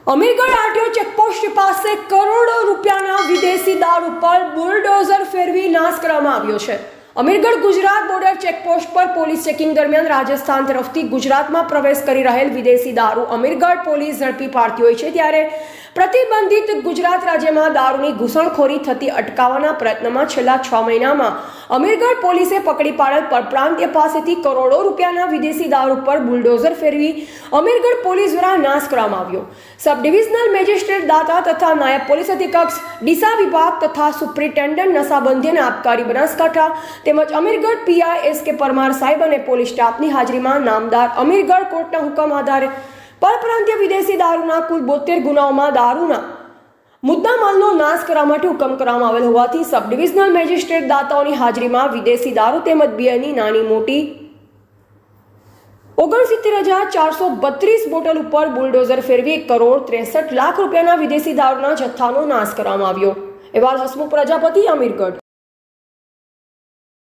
Amirgadh RTO checkpost પાસે કરોડો રૂપિયાના વિદેશી દારૂ પર બુલડોઝર ફેરવી નાશ કરવામાં આવ્યો છે। અમીરગઢ ગુજરાત બોર્ડર ચેકપોસ્ટ પર પોલીસ ચેકિંગ દરમિયાન રાજસ્થાન તરફથી ગુજરાતમાં પ્રવેશ કરી રહેલ વિદેશી દારૂ અમીરગઢ પોલીસ ઝડપી પાડતી હોય છે, ત્યારે પ્રતિબંધિત ગુજરાત રાજ્યમાં દારૂની ઘૂસણખોરી થતી અટકાવવાના પ્રયત્નમાં છેલ્લા 6 મહિનામાં અમીરગઢ પોલીસે પકડી પાડેલ પરપ્રાંતીય પાસેથી કરોડો રૂપિયાના વિદેશી દારૂ પર બુલડોઝર ફેરવી અમીરગઢ પોલીસ દ્વારા નાશ કરવામાં આવ્યો। સબ ડિવિઝનલ મેજિસ્ટ્રેટ દાતા તથા નાયબ પોલીસ અધિક્ષક ડીસા વિભાગ તથા સુપ્રિન્ટેન્ડન્ટ નશાબંધી અને આબકારી બનાસકાંઠા તેમજ અમીરગઢ પીઆઈ એસ.કે. પરમાર સાહેબ અને પોલીસ સ્ટાફની હાજરીમાં નામદાર અમીરગઢ કોર્ટના હુકમ આધારે પરપ્રાંતીય વિદેશી દારૂના કુલ 72 ગુનાઓમાં દારૂના મુદ્દામાલનો નાશ કરવા માટે હુકમ કરવામાં આવેલ હોવાથી સબ ડિવિઝનલ મેજિસ્ટ્રેટ દાતાઓની હાજરીમાં વિદેશી દારૂ તેમજ બિયરની નાની મોટી 69,432 બોટલ ઉપર બુલડોઝર ફેરવી 1,63,00,000 રૂપિયાના વિદેશી દારૂના જથ્થાનો નાશ કરવામાં આવ્યો। અહેવાલ હસમુખ પ્રજાપતિ, અમીરગઢ।